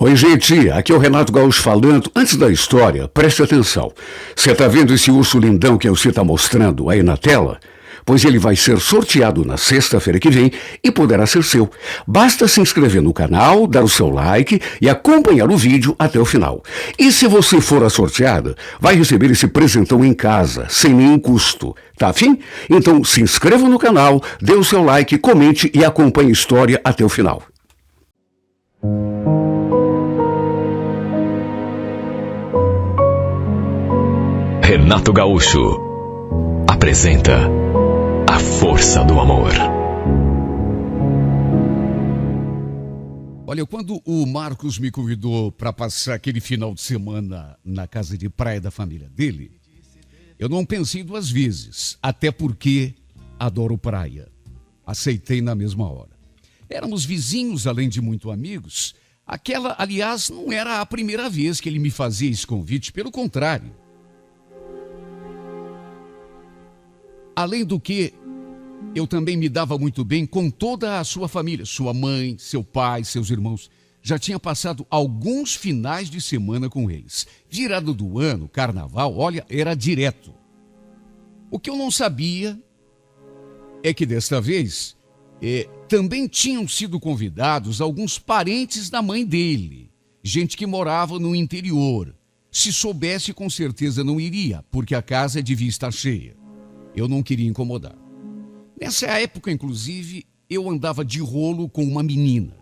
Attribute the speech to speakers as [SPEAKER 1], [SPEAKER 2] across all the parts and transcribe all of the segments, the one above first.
[SPEAKER 1] Oi, gente, aqui é o Renato Gaúcho falando. Antes da história, preste atenção. Você tá vendo esse urso lindão que você tá mostrando aí na tela? Pois ele vai ser sorteado na sexta-feira que vem e poderá ser seu. Basta se inscrever no canal, dar o seu like e acompanhar o vídeo até o final. E se você for a sorteada, vai receber esse presentão em casa, sem nenhum custo. Tá afim? Então se inscreva no canal, dê o seu like, comente e acompanhe a história até o final.
[SPEAKER 2] Renato Gaúcho apresenta A Força do Amor.
[SPEAKER 3] Olha, quando o Marcos me convidou para passar aquele final de semana na casa de praia da família dele, eu não pensei duas vezes, até porque adoro praia. Aceitei na mesma hora. Éramos vizinhos, além de muito amigos. Aquela, aliás, não era a primeira vez que ele me fazia esse convite, pelo contrário. Além do que, eu também me dava muito bem com toda a sua família, sua mãe, seu pai, seus irmãos. Já tinha passado alguns finais de semana com eles. Virado do ano, carnaval, olha, era direto. O que eu não sabia é que desta vez também tinham sido convidados alguns parentes da mãe dele. Gente que morava no interior. Se soubesse, com certeza não iria, porque a casa devia estar cheia. Eu não queria incomodar. Nessa época, inclusive, eu andava de rolo com uma menina.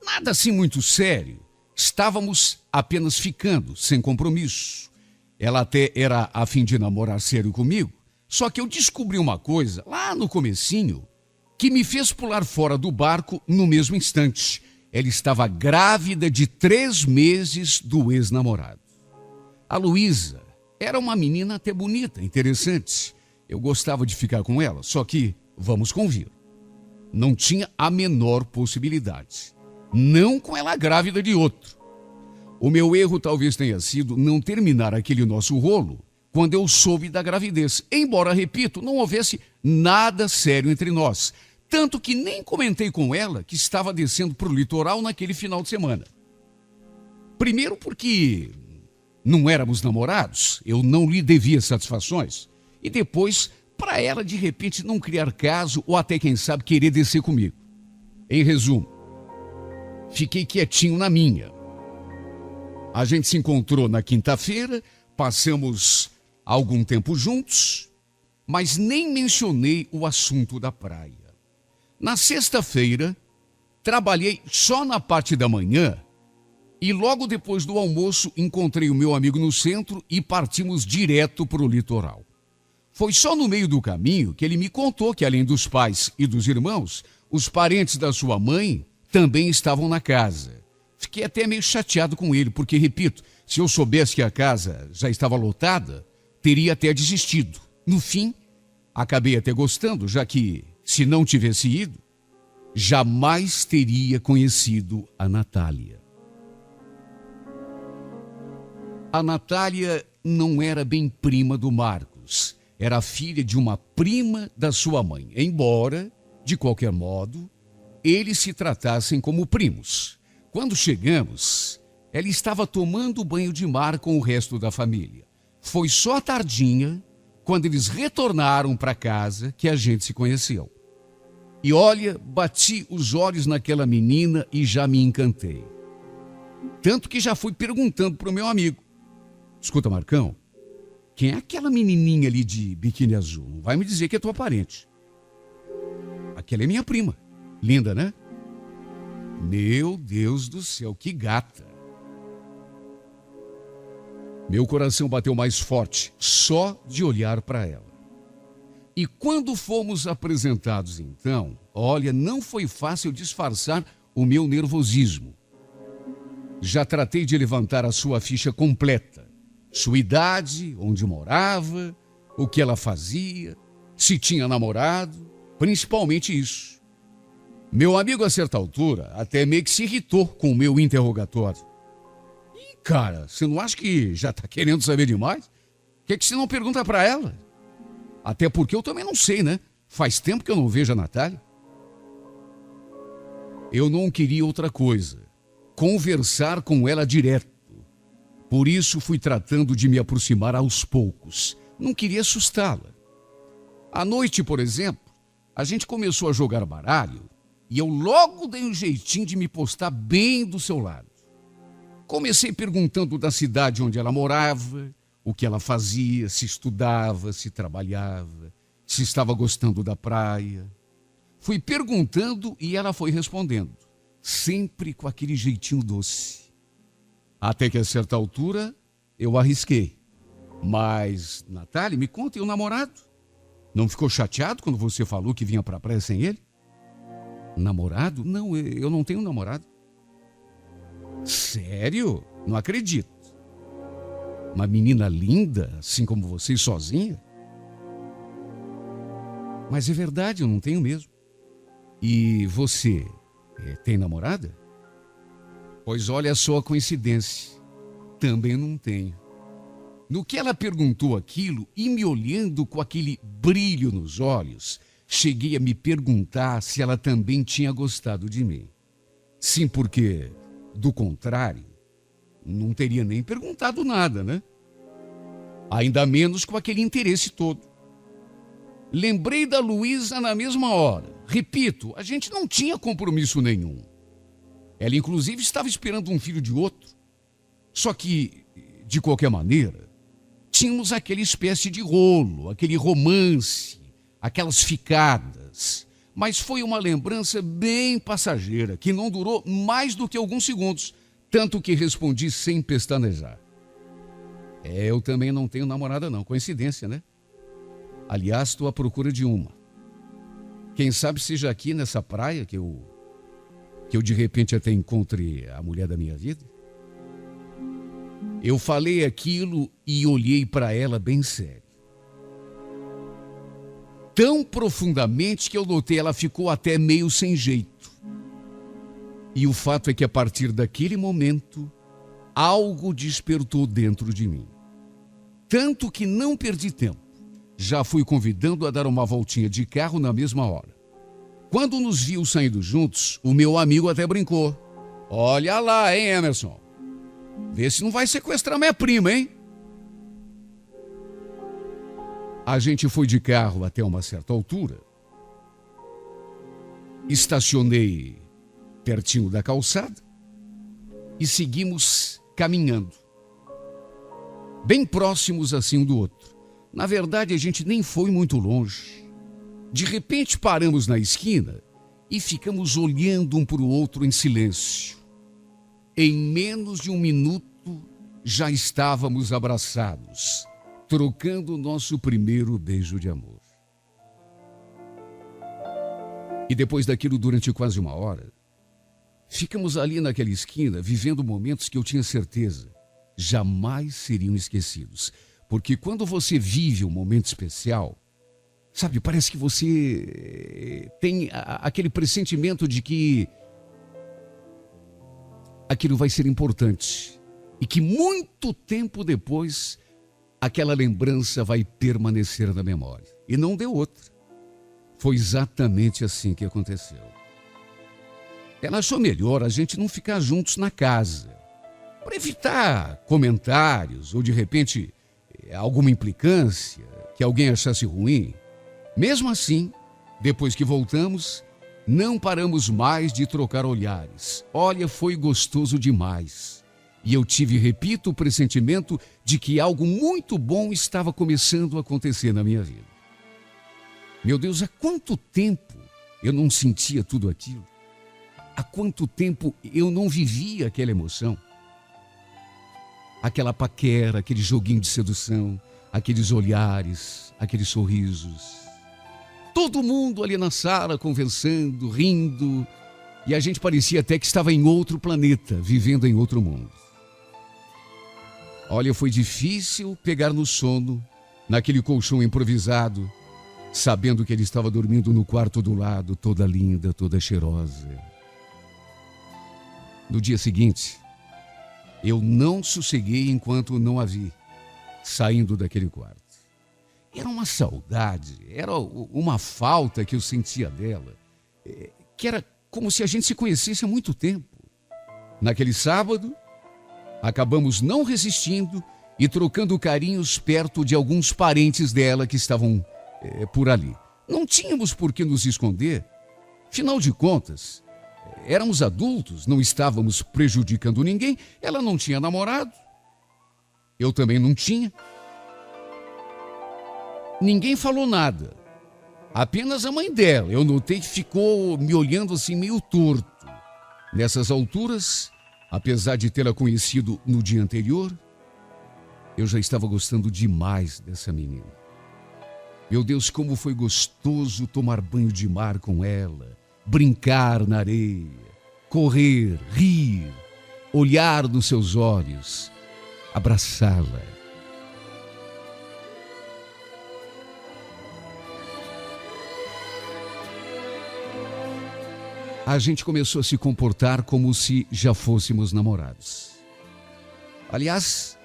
[SPEAKER 3] Nada assim muito sério. Estávamos apenas ficando, sem compromisso. Ela até era a fim de namorar sério comigo. Só que eu descobri uma coisa, lá no comecinho, que me fez pular fora do barco no mesmo instante. Ela estava grávida de 3 meses do ex-namorado. A Luísa era uma menina até bonita, interessante. Eu gostava de ficar com ela, só que, vamos convir, não tinha a menor possibilidade. Não com ela grávida de outro. O meu erro talvez tenha sido não terminar aquele nosso rolo quando eu soube da gravidez. Embora, repito, não houvesse nada sério entre nós. Tanto que nem comentei com ela que estava descendo para o litoral naquele final de semana. Primeiro porque não éramos namorados, eu não lhe devia satisfações. E depois, para ela, de repente, não criar caso ou até, quem sabe, querer descer comigo. Em resumo, fiquei quietinho na minha. A gente se encontrou na quinta-feira, passamos algum tempo juntos, mas nem mencionei o assunto da praia. Na sexta-feira, trabalhei só na parte da manhã e logo depois do almoço encontrei o meu amigo no centro e partimos direto para o litoral. Foi só no meio do caminho que ele me contou que, além dos pais e dos irmãos, os parentes da sua mãe também estavam na casa. Fiquei até meio chateado com ele, porque, repito, se eu soubesse que a casa já estava lotada, teria até desistido. No fim, acabei até gostando, já que, se não tivesse ido, jamais teria conhecido a Natália. A Natália não era bem prima do Marcos. Era filha de uma prima da sua mãe, embora, de qualquer modo, eles se tratassem como primos. Quando chegamos, ela estava tomando banho de mar com o resto da família. Foi só à tardinha, quando eles retornaram para casa, que a gente se conheceu. E olha, bati os olhos naquela menina e já me encantei. Tanto que já fui perguntando para o meu amigo. Escuta, Marcão, quem é aquela menininha ali de biquíni azul? Não vai me dizer que é tua parente. Aquela é minha prima. Linda, né? Meu Deus do céu, que gata. Meu coração bateu mais forte só de olhar para ela. E quando fomos apresentados então, olha, não foi fácil disfarçar o meu nervosismo. Já tratei de levantar a sua ficha completa. Sua idade, onde morava, o que ela fazia, se tinha namorado, principalmente isso. Meu amigo, a certa altura, até meio que se irritou com o meu interrogatório. Ih, cara, você não acha que já tá querendo saber demais? Por que você não pergunta pra ela? Até porque eu também não sei, né? Faz tempo que eu não vejo a Natália. Eu não queria outra coisa. conversar com ela direto. Por isso fui tratando de me aproximar aos poucos. Não queria assustá-la. À noite, por exemplo, a gente começou a jogar baralho e eu logo dei um jeitinho de me postar bem do seu lado. Comecei perguntando da cidade onde ela morava, o que ela fazia, se estudava, se trabalhava, se estava gostando da praia. Fui perguntando e ela foi respondendo, sempre com aquele jeitinho doce. Até que a certa altura eu arrisquei. Mas, Natália, me conta, e o namorado? Não ficou chateado quando você falou que vinha para a praia sem ele? Namorado? Não, eu não tenho namorado. Sério? Não acredito. Uma menina linda, assim como você, sozinha? Mas é verdade, eu não tenho mesmo. E você tem namorada? Pois olha só a coincidência. Também não tenho. No que ela perguntou aquilo e me olhando com aquele brilho nos olhos, cheguei a me perguntar se ela também tinha gostado de mim. Sim, porque, do contrário, não teria nem perguntado nada, né? Ainda menos com aquele interesse todo. Lembrei da Luísa na mesma hora. Repito, a gente não tinha compromisso nenhum. Ela, inclusive, estava esperando um filho de outro. Só que, de qualquer maneira, tínhamos aquela espécie de rolo, aquele romance, aquelas ficadas. Mas foi uma lembrança bem passageira, que não durou mais do que alguns segundos, tanto que respondi sem pestanejar. Eu também não tenho namorada não, coincidência, né? Aliás, estou à procura de uma. Quem sabe seja aqui nessa praia que eu de repente até encontre a mulher da minha vida. Eu falei aquilo e olhei para ela bem sério. Tão profundamente que eu notei ela ficou até meio sem jeito. E o fato é que a partir daquele momento, algo despertou dentro de mim. Tanto que não perdi tempo. Já fui convidando a dar uma voltinha de carro na mesma hora. Quando nos viu saindo juntos, o meu amigo até brincou. Olha lá, hein, Emerson? Vê se não vai sequestrar minha prima, hein? A gente foi de carro até uma certa altura. Estacionei pertinho da calçada e seguimos caminhando. Bem próximos assim um do outro. Na verdade, a gente nem foi muito longe. De repente paramos na esquina e ficamos olhando um para o outro em silêncio. Em menos de um minuto já estávamos abraçados, trocando o nosso primeiro beijo de amor. E depois daquilo, durante quase uma hora, ficamos ali naquela esquina, vivendo momentos que eu tinha certeza jamais seriam esquecidos. Porque quando você vive um momento especial, sabe, parece que você tem aquele pressentimento de que aquilo vai ser importante. E que muito tempo depois, aquela lembrança vai permanecer na memória. E não deu outra. Foi exatamente assim que aconteceu. Ela achou melhor a gente não ficar juntos na casa, para evitar comentários ou, de repente, alguma implicância, que alguém achasse ruim. Mesmo assim, depois que voltamos, não paramos mais de trocar olhares. Olha, foi gostoso demais. E eu tive, repito, o pressentimento de que algo muito bom estava começando a acontecer na minha vida. Meu Deus, há quanto tempo eu não sentia tudo aquilo? Há quanto tempo eu não vivia aquela emoção? Aquela paquera, aquele joguinho de sedução, aqueles olhares, aqueles sorrisos. Todo mundo ali na sala conversando, rindo, e a gente parecia até que estava em outro planeta, vivendo em outro mundo. Olha, foi difícil pegar no sono, naquele colchão improvisado, sabendo que ele estava dormindo no quarto do lado, toda linda, toda cheirosa. No dia seguinte, eu não sosseguei enquanto não a vi saindo daquele quarto. Era uma saudade, era uma falta que eu sentia dela, que era como se a gente se conhecesse há muito tempo. Naquele sábado, acabamos não resistindo e trocando carinhos perto de alguns parentes dela que estavam por ali. Não tínhamos por que nos esconder. Afinal de contas, éramos adultos, não estávamos prejudicando ninguém. Ela não tinha namorado, eu também não tinha. Ninguém falou nada, apenas a mãe dela. Eu notei que ficou me olhando assim meio torto. Nessas alturas, apesar de tê-la conhecido no dia anterior, eu já estava gostando demais dessa menina. Meu Deus, como foi gostoso tomar banho de mar com ela, brincar na areia, correr, rir, olhar nos seus olhos, abraçá-la. A gente começou a se comportar como se já fôssemos namorados. Aliás,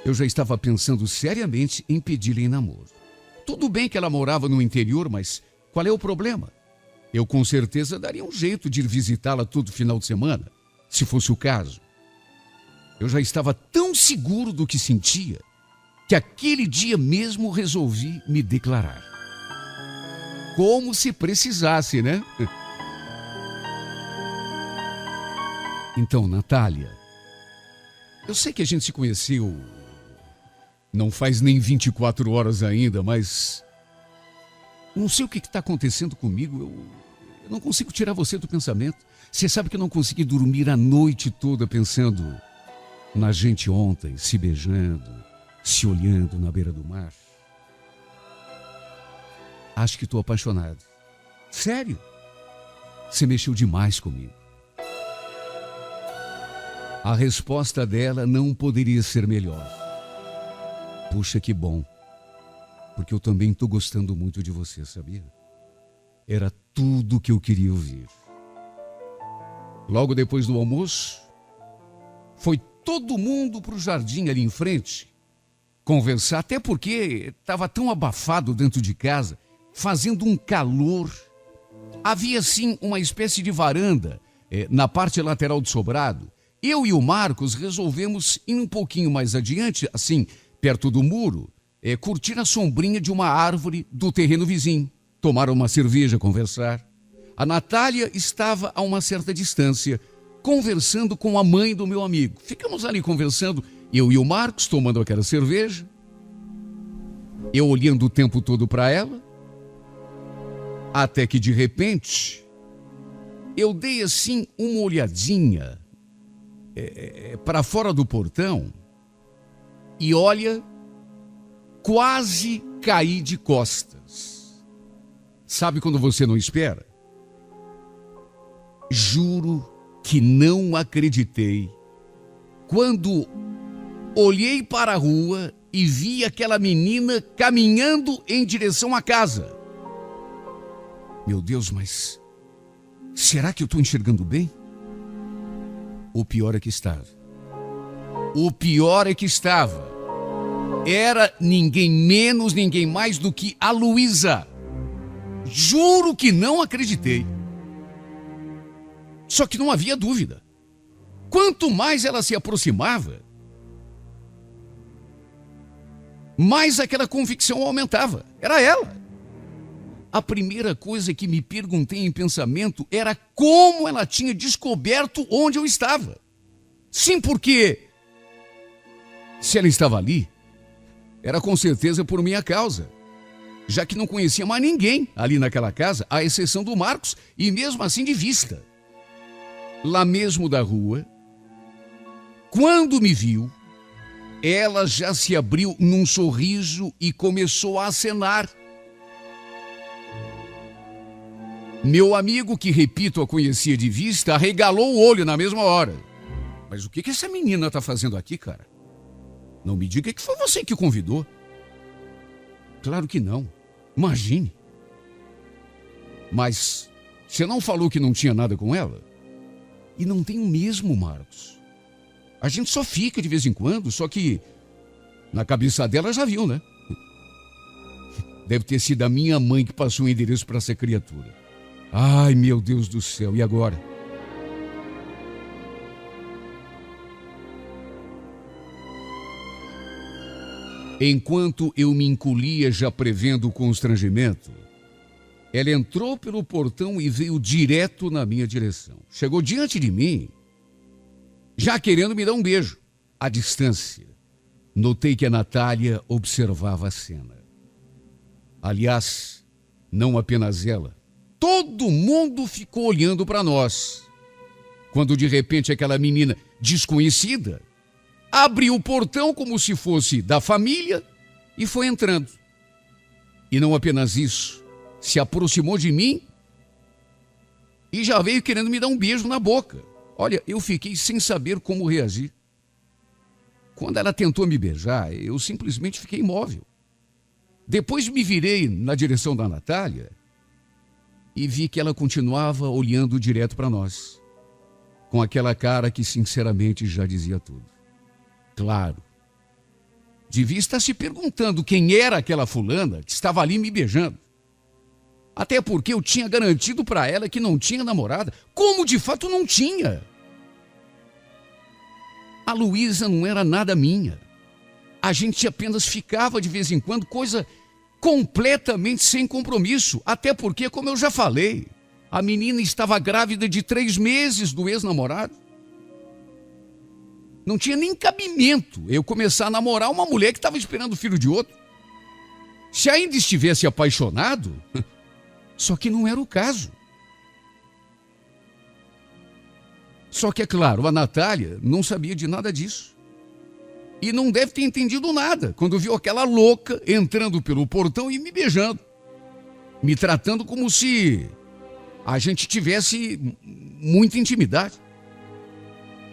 [SPEAKER 3] eu já estava pensando seriamente em pedir-lhe em namoro. Tudo bem que ela morava no interior, mas qual é o problema? Eu com certeza daria um jeito de ir visitá-la todo final de semana, se fosse o caso. Eu já estava tão seguro do que sentia, que aquele dia mesmo resolvi me declarar. Como se precisasse, né? Então, Natália, eu sei que a gente se conheceu não faz nem 24 horas ainda, mas não sei o que está acontecendo comigo. Eu não consigo tirar você do pensamento. Você sabe que eu não consegui dormir a noite toda pensando na gente ontem, se beijando, se olhando na beira do mar. Acho que estou apaixonado. Sério? Você mexeu demais comigo. A resposta dela não poderia ser melhor. Puxa, que bom, porque eu também estou gostando muito de você, sabia? Era tudo que eu queria ouvir. Logo depois do almoço, foi todo mundo para o jardim ali em frente conversar, até porque estava tão abafado dentro de casa, fazendo um calor. Havia, sim, uma espécie de varanda na parte lateral do sobrado. Eu e o Marcos resolvemos ir um pouquinho mais adiante, assim, perto do muro, curtir a sombrinha de uma árvore do terreno vizinho, tomar uma cerveja, conversar. A Natália estava a uma certa distância, conversando com a mãe do meu amigo. Ficamos ali conversando, eu e o Marcos, tomando aquela cerveja, eu olhando o tempo todo para ela, até que de repente, eu dei assim uma olhadinha para fora do portão, e olha, quase caí de costas. Sabe quando você não espera? Juro que não acreditei quando olhei para a rua e vi aquela menina caminhando em direção à casa. Meu Deus, mas será que eu estou enxergando bem? O pior é que estava. Era ninguém menos, ninguém mais do que a Luísa. Juro que não acreditei. Só que não havia dúvida. Quanto mais ela se aproximava, mais aquela convicção aumentava. Era ela. A primeira coisa que me perguntei em pensamento era como ela tinha descoberto onde eu estava. Sim, porque se ela estava ali, era com certeza por minha causa, já que não conhecia mais ninguém ali naquela casa, à exceção do Marcos, e mesmo assim de vista. Lá mesmo da rua, quando me viu, ela já se abriu num sorriso e começou a acenar. Meu amigo, que repito, a conhecia de vista, arregalou o olho na mesma hora. Mas o que essa menina está fazendo aqui, cara? Não me diga que foi você que convidou. Claro que não. Imagine. Mas você não falou que não tinha nada com ela? E não tem o mesmo, Marcos. A gente só fica de vez em quando, só que na cabeça dela já viu, né? Deve ter sido a minha mãe que passou o endereço para essa criatura. Ai, meu Deus do céu, e agora? Enquanto eu me encolhia já prevendo o constrangimento, ela entrou pelo portão e veio direto na minha direção. Chegou diante de mim, já querendo me dar um beijo, à distância. Notei que a Natália observava a cena. Aliás, não apenas ela. Todo mundo ficou olhando para nós. Quando de repente aquela menina desconhecida abriu o portão como se fosse da família e foi entrando. E não apenas isso, se aproximou de mim e já veio querendo me dar um beijo na boca. Olha, eu fiquei sem saber como reagir. Quando ela tentou me beijar, eu simplesmente fiquei imóvel. Depois me virei na direção da Natália e vi que ela continuava olhando direto para nós, com aquela cara que sinceramente já dizia tudo. Claro, devia estar se perguntando quem era aquela fulana que estava ali me beijando. Até porque eu tinha garantido para ela que não tinha namorada, como de fato não tinha. A Luísa não era nada minha. A gente apenas ficava de vez em quando, coisa completamente sem compromisso. Até porque, como eu já falei, a menina estava grávida de 3 meses do ex-namorado. Não tinha nem cabimento eu começar a namorar uma mulher que estava esperando o filho de outro. Se ainda estivesse apaixonado, só que não era o caso. Só que, é claro, a Natália não sabia de nada disso. E não deve ter entendido nada quando viu aquela louca entrando pelo portão e me beijando. Me tratando como se a gente tivesse muita intimidade.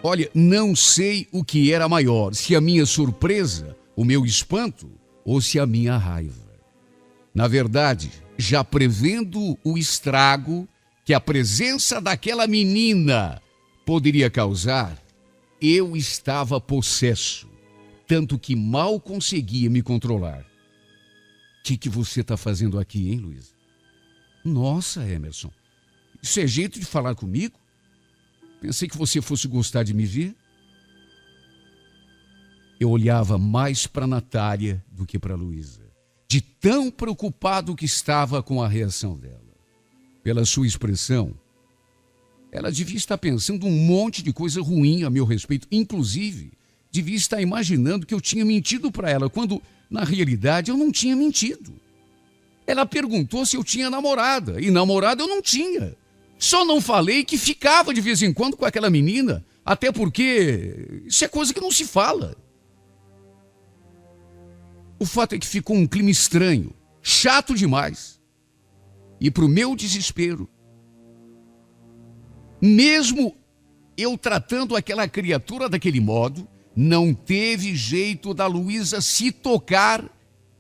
[SPEAKER 3] Olha, não sei o que era maior, se a minha surpresa, o meu espanto, ou se a minha raiva. Na verdade, já prevendo o estrago que a presença daquela menina poderia causar, eu estava possesso, tanto que mal conseguia me controlar. O que você está fazendo aqui, hein, Luísa? Nossa, Emerson, isso é jeito de falar comigo? Pensei que você fosse gostar de me ver. Eu olhava mais para a Natália do que para a Luísa, de tão preocupado que estava com a reação dela. Pela sua expressão, ela devia estar pensando um monte de coisa ruim a meu respeito. Inclusive, devia estar imaginando que eu tinha mentido para ela, quando, na realidade, eu não tinha mentido. Ela perguntou se eu tinha namorada, e namorada eu não tinha. Só não falei que ficava de vez em quando com aquela menina, até porque isso é coisa que não se fala. O fato é que ficou um clima estranho, chato demais. E para o meu desespero, mesmo eu tratando aquela criatura daquele modo, não teve jeito da Luísa se tocar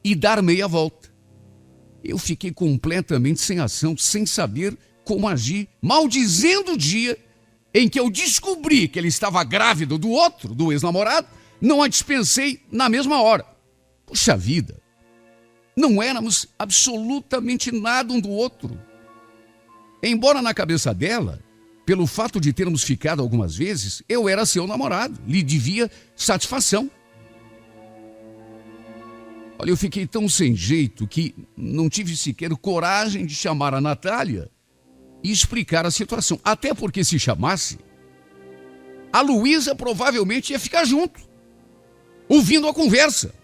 [SPEAKER 3] e dar meia volta. Eu fiquei completamente sem ação, sem saber como agir, maldizendo o dia em que eu descobri que ele estava grávida do outro, do ex-namorado, não a dispensei na mesma hora. Puxa vida, não éramos absolutamente nada um do outro. Embora na cabeça dela, pelo fato de termos ficado algumas vezes, eu era seu namorado, lhe devia satisfação. Olha, eu fiquei tão sem jeito que não tive sequer coragem de chamar a Natália e explicar a situação. Até porque se chamasse, a Luísa provavelmente ia ficar junto, ouvindo a conversa.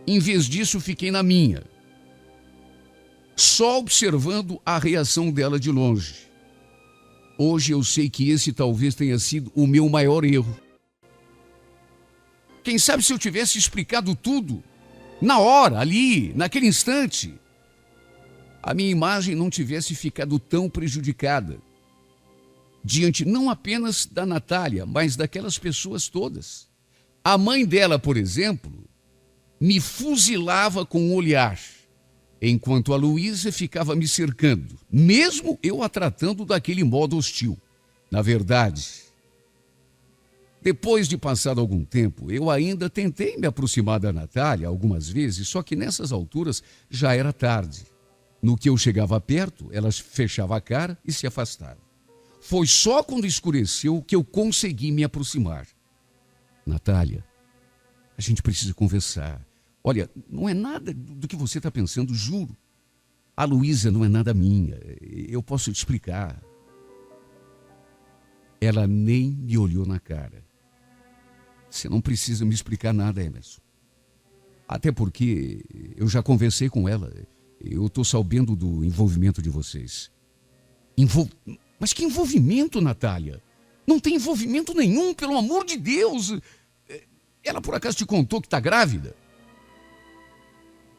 [SPEAKER 3] Em vez disso, fiquei na minha, só observando a reação dela de longe. Hoje eu sei que esse talvez tenha sido o meu maior erro. Quem sabe se eu tivesse explicado tudo, na hora, ali, naquele instante, a minha imagem não tivesse ficado tão prejudicada, diante não apenas da Natália, mas daquelas pessoas todas. A mãe dela, por exemplo, me fuzilava com o olhar, enquanto a Luísa ficava me cercando, mesmo eu a tratando daquele modo hostil. Na verdade, depois de passado algum tempo, eu ainda tentei me aproximar da Natália algumas vezes, só que nessas alturas já era tarde. No que eu chegava perto, ela fechava a cara e se afastava. Foi só quando escureceu que eu consegui me aproximar. Natália, A gente precisa conversar. Olha, não é nada do que você está pensando, juro. A Luísa não é nada minha. Eu posso te explicar. Ela nem me olhou na cara. Você não precisa me explicar nada, Emerson. Até porque eu já conversei com ela. Eu estou sabendo do envolvimento de vocês. Mas que envolvimento, Natália? Não tem envolvimento nenhum, pelo amor de Deus. Ela por acaso te contou que está grávida?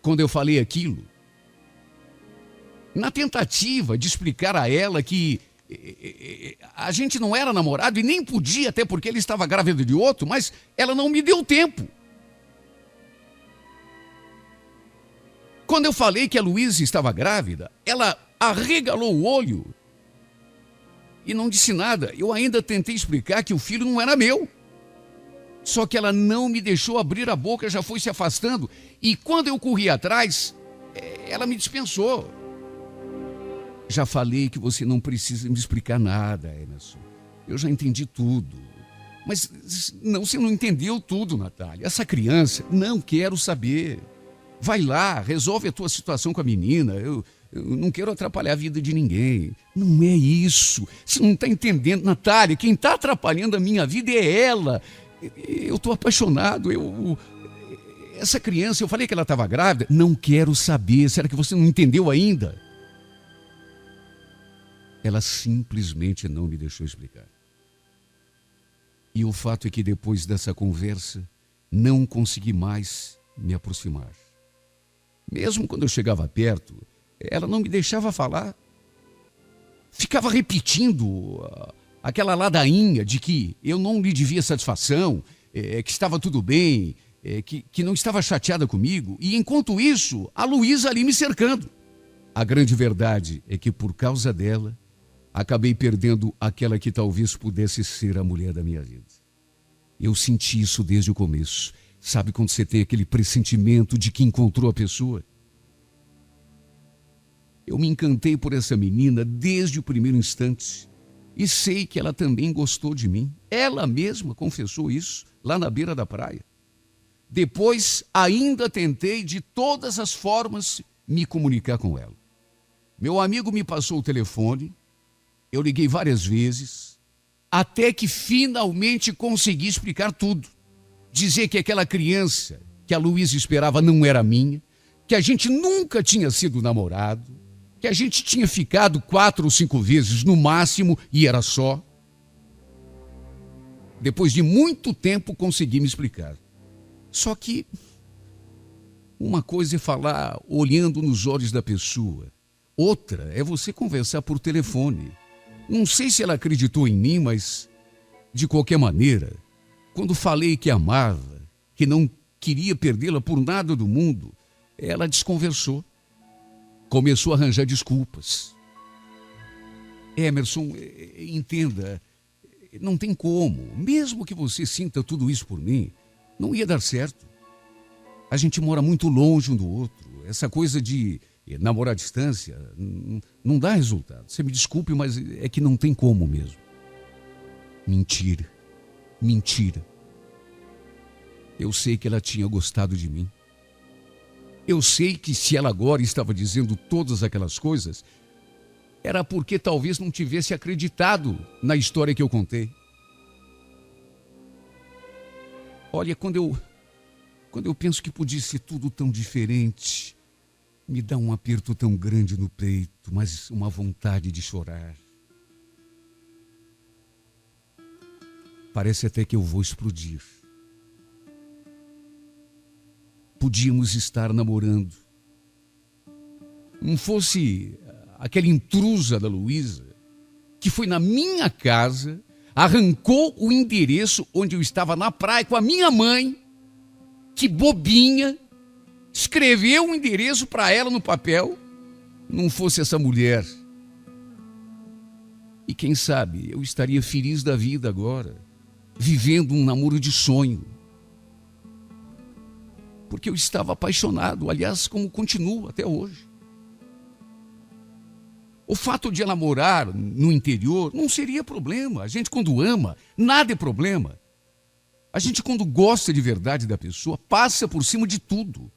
[SPEAKER 3] Quando eu falei aquilo, na tentativa de explicar a ela que a gente não era namorado e nem podia, até porque ele estava grávida de outro, mas ela não me deu tempo. Quando eu falei que a Luísa estava grávida, ela arregalou o olho e não disse nada. Eu ainda tentei explicar que o filho não era meu. Só que ela não me deixou abrir a boca, já foi se afastando. E quando eu corri atrás, ela me dispensou. Já falei que você não precisa me explicar nada, Emerson. Eu já entendi tudo. Mas não, você não entendeu tudo, Natália. Essa criança, não quero saber. Vai lá, resolve a tua situação com a menina. Eu não quero atrapalhar a vida de ninguém. Não é isso. Você não está entendendo, Natália. Quem está atrapalhando a minha vida é ela. Eu estou apaixonado. Essa criança, eu falei que ela estava grávida. Não quero saber. Será que você não entendeu ainda? Ela simplesmente não me deixou explicar. E o fato é que depois dessa conversa, não consegui mais me aproximar. Mesmo quando eu chegava perto, ela não me deixava falar. Ficava repetindo aquela ladainha de que eu não lhe devia satisfação, que estava tudo bem, que não estava chateada comigo. E enquanto isso, a Luísa ali me cercando. A grande verdade é que por causa dela, acabei perdendo aquela que talvez pudesse ser a mulher da minha vida. Eu senti isso desde o começo. Sabe quando você tem aquele pressentimento de que encontrou a pessoa? Eu me encantei por essa menina desde o primeiro instante e sei que ela também gostou de mim. Ela mesma confessou isso lá na beira da praia. Depois, ainda tentei de todas as formas me comunicar com ela. Meu amigo me passou o telefone, eu liguei várias vezes, até que finalmente consegui explicar tudo. Dizer que aquela criança que a Luísa esperava não era minha, que a gente nunca tinha sido namorado, que a gente tinha ficado 4 ou 5 vezes no máximo e era só. Depois de muito tempo consegui me explicar. Só que uma coisa é falar olhando nos olhos da pessoa, outra é você conversar por telefone. Não sei se ela acreditou em mim, mas de qualquer maneira, quando falei que amava, que não queria perdê-la por nada do mundo, ela desconversou. Começou a arranjar desculpas. Emerson, entenda, não tem como. Mesmo que você sinta tudo isso por mim, não ia dar certo. A gente mora muito longe um do outro. Essa coisa de namorar à distância não dá resultado. Você me desculpe, mas é que não tem como mesmo. Mentira. Mentira. Eu sei que ela tinha gostado de mim. Eu sei que se ela agora estava dizendo todas aquelas coisas, era porque talvez não tivesse acreditado na história que eu contei. Olha, quando eu penso que podia ser tudo tão diferente, me dá um aperto tão grande no peito, mas uma vontade de chorar. Parece até que eu vou explodir. Podíamos estar namorando. Não fosse aquela intrusa da Luísa, que foi na minha casa, arrancou o endereço onde eu estava na praia com a minha mãe, que bobinha, escreveu o endereço para ela no papel. Não fosse essa mulher. E quem sabe eu estaria feliz da vida agora, vivendo um namoro de sonho. Porque eu estava apaixonado, aliás, como continuo até hoje. O fato de ela morar no interior não seria problema. A gente, quando ama, nada é problema. A gente, quando gosta de verdade da pessoa, passa por cima de tudo.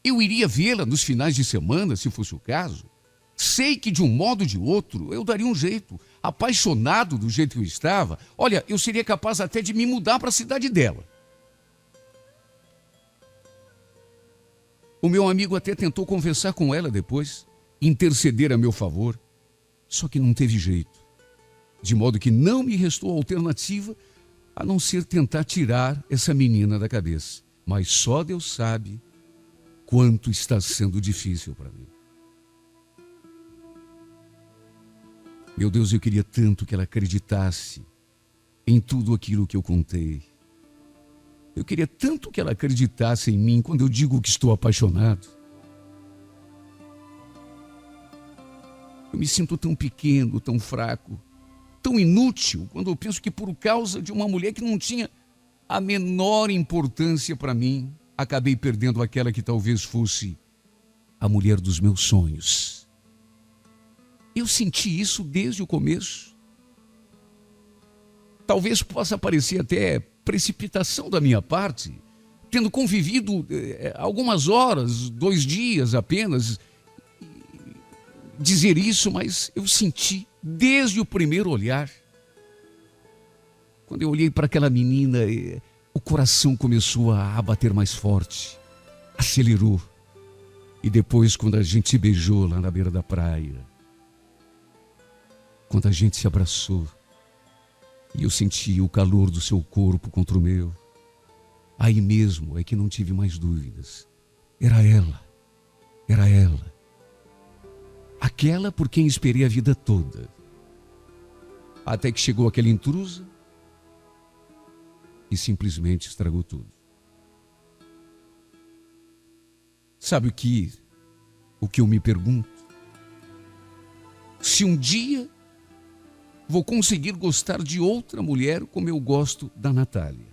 [SPEAKER 3] Eu iria vê-la nos finais de semana, se fosse o caso. Sei que, de um modo ou de outro, eu daria um jeito. Apaixonado do jeito que eu estava, olha, eu seria capaz até de me mudar para a cidade dela. O meu amigo até tentou conversar com ela depois, interceder a meu favor, só que não teve jeito. De modo que não me restou alternativa a não ser tentar tirar essa menina da cabeça. Mas só Deus sabe quanto está sendo difícil para mim. Meu Deus, eu queria tanto que ela acreditasse em tudo aquilo que eu contei. Eu queria tanto que ela acreditasse em mim quando eu digo que estou apaixonado. Eu me sinto tão pequeno, tão fraco, tão inútil quando eu penso que por causa de uma mulher que não tinha a menor importância para mim, acabei perdendo aquela que talvez fosse a mulher dos meus sonhos. Eu senti isso desde o começo. Talvez possa parecer até precipitação da minha parte, tendo convivido algumas horas, 2 dias apenas, dizer isso, mas eu senti desde o primeiro olhar. Quando eu olhei para aquela menina, o coração começou a bater mais forte, acelerou. E depois, quando a gente se beijou lá na beira da praia, quando a gente se abraçou, e eu senti o calor do seu corpo contra o meu, aí mesmo é que não tive mais dúvidas. Era ela. Aquela por quem esperei a vida toda. Até que chegou aquela intrusa e simplesmente estragou tudo. Sabe o que eu me pergunto? Se um dia vou conseguir gostar de outra mulher como eu gosto da Natália.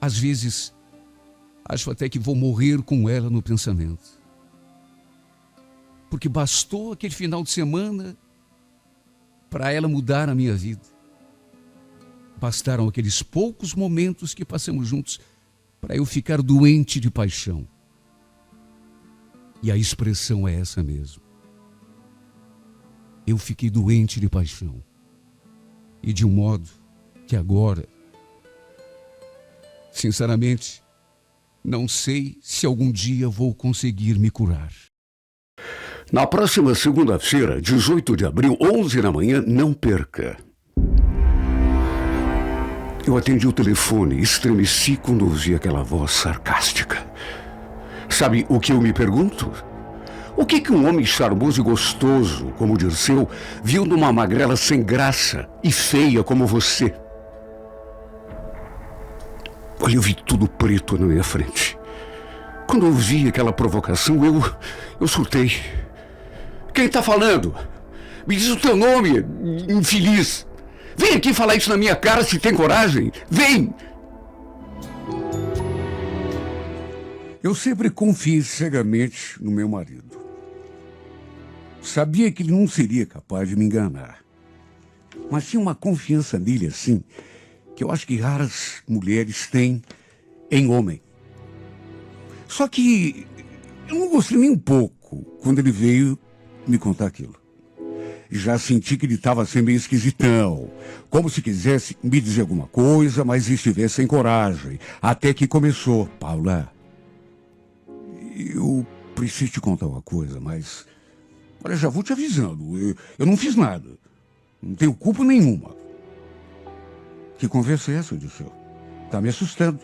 [SPEAKER 3] Às vezes, acho até que vou morrer com ela no pensamento. Porque bastou aquele final de semana para ela mudar a minha vida. Bastaram aqueles poucos momentos que passamos juntos para eu ficar doente de paixão. E a expressão é essa mesmo. Eu fiquei doente de paixão. E de um modo que agora, sinceramente, não sei se algum dia vou conseguir me curar.
[SPEAKER 1] Na próxima segunda-feira, 18 de abril, 11 da manhã, não perca. Eu atendi o telefone e estremeci quando ouvi aquela voz sarcástica. Sabe o que eu me pergunto? O que um homem charmoso e gostoso, como o Dirceu, viu numa magrela sem graça e feia como você? Olha, eu vi tudo preto na minha frente. Quando eu vi aquela provocação, eu surtei. Quem está falando? Me diz o teu nome, infeliz. Vem aqui falar isso na minha cara se tem coragem. Vem! Eu sempre confiei cegamente no meu marido. Sabia que ele não seria capaz de me enganar. Mas tinha uma confiança nele assim, que eu acho que raras mulheres têm em homem. Só que eu não gostei nem um pouco quando ele veio me contar aquilo. Já senti que ele estava sendo meio esquisitão, como se quisesse me dizer alguma coisa, mas estivesse sem coragem. Até que começou. Paula, eu preciso te contar uma coisa, mas... Olha, já vou te avisando, eu não fiz nada. Não tenho culpa nenhuma. Que conversa é essa, Dirceu? Tá me assustando.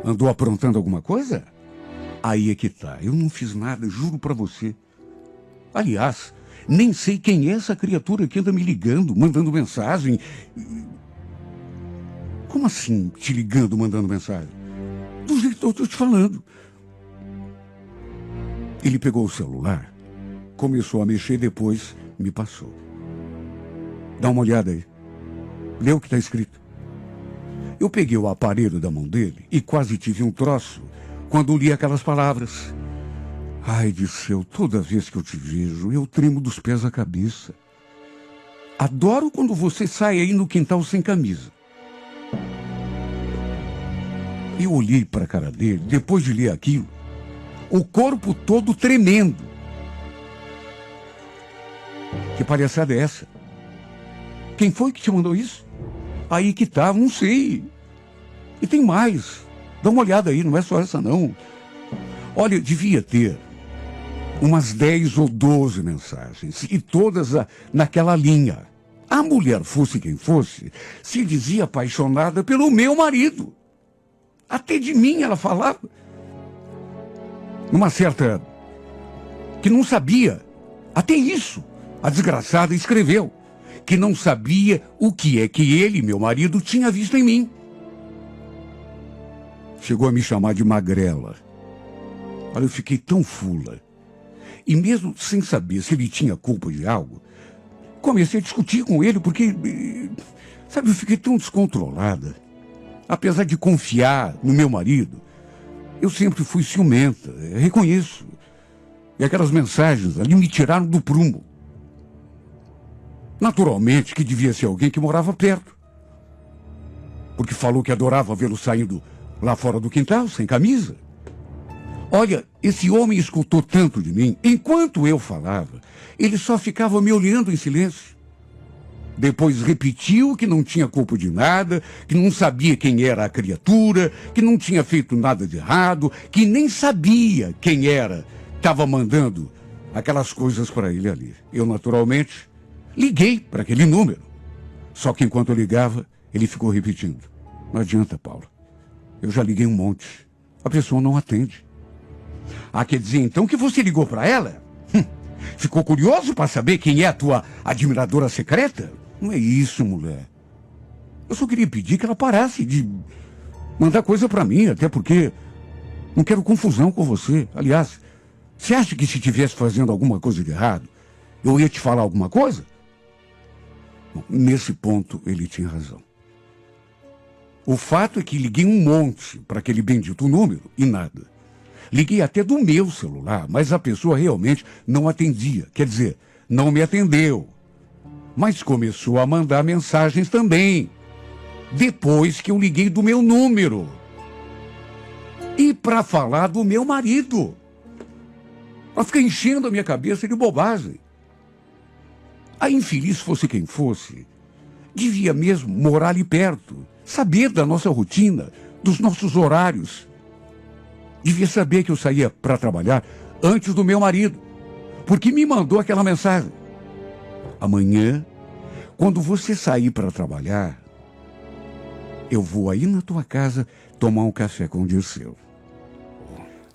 [SPEAKER 1] Andou aprontando alguma coisa? Aí é que tá, eu não fiz nada, juro pra você. Aliás, nem sei quem é essa criatura que anda me ligando, mandando mensagem. Como assim, te ligando, mandando mensagem? Do jeito que eu tô te falando. Ele pegou o celular, começou a mexer e depois me passou. Dá uma olhada aí. Lê o que está escrito. Eu peguei o aparelho da mão dele e quase tive um troço quando li aquelas palavras. Ai, Dirceu, toda vez que eu te vejo, eu tremo dos pés à cabeça. Adoro quando você sai aí no quintal sem camisa. Eu olhei para a cara dele, depois de ler aquilo, o corpo todo tremendo. Que palhaçada é essa? Quem foi que te mandou isso? Aí que tá, não sei. E tem mais. Dá uma olhada aí, não é só essa não. Olha, devia ter umas 10 ou 12 mensagens, e todas naquela linha. A mulher, fosse quem fosse, se dizia apaixonada pelo meu marido. Até de mim ela falava. Numa certa... que não sabia. Até isso, a desgraçada escreveu. Que não sabia o que é que ele, meu marido, tinha visto em mim. Chegou a me chamar de magrela. Olha, eu fiquei tão fula. E mesmo sem saber se ele tinha culpa de algo, comecei a discutir com ele porque, sabe, eu fiquei tão descontrolada. Apesar de confiar no meu marido, eu sempre fui ciumenta, reconheço. E aquelas mensagens ali me tiraram do prumo. Naturalmente que devia ser alguém que morava perto. Porque falou que adorava vê-lo saindo lá fora do quintal, sem camisa. Olha, esse homem escutou tanto de mim. Enquanto eu falava, ele só ficava me olhando em silêncio. Depois repetiu que não tinha culpa de nada, que não sabia quem era a criatura, que não tinha feito nada de errado, que nem sabia quem era. Estava mandando aquelas coisas para ele ali. Eu, naturalmente, liguei para aquele número. Só que enquanto eu ligava, ele ficou repetindo. Não adianta, Paulo. Eu já liguei um monte. A pessoa não atende. Ah, quer dizer então que você ligou para ela? Ficou curioso para saber quem é a tua admiradora secreta? Não é isso, mulher. Eu só queria pedir que ela parasse de mandar coisa para mim, até porque não quero confusão com você. Aliás, você acha que se estivesse fazendo alguma coisa de errado, eu ia te falar alguma coisa? Bom, nesse ponto, ele tinha razão. O fato é que liguei um monte para aquele bendito número e nada. Liguei até do meu celular, mas a pessoa realmente não atendia. Quer dizer, não me atendeu. Mas começou a mandar mensagens também. Depois que eu liguei do meu número. E para falar do meu marido. Ela fica enchendo a minha cabeça de bobagem. A infeliz, fosse quem fosse, devia mesmo morar ali perto, saber da nossa rotina, dos nossos horários. Devia saber que eu saía para trabalhar antes do meu marido, porque me mandou aquela mensagem. Amanhã, quando você sair para trabalhar, eu vou aí na tua casa tomar um café com o Dirceu.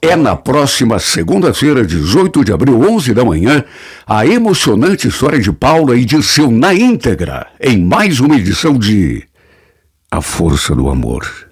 [SPEAKER 1] É na próxima segunda-feira, 18 de abril, 11 da manhã, a emocionante história de Paula e Dirceu na íntegra, em mais uma edição de A Força do Amor.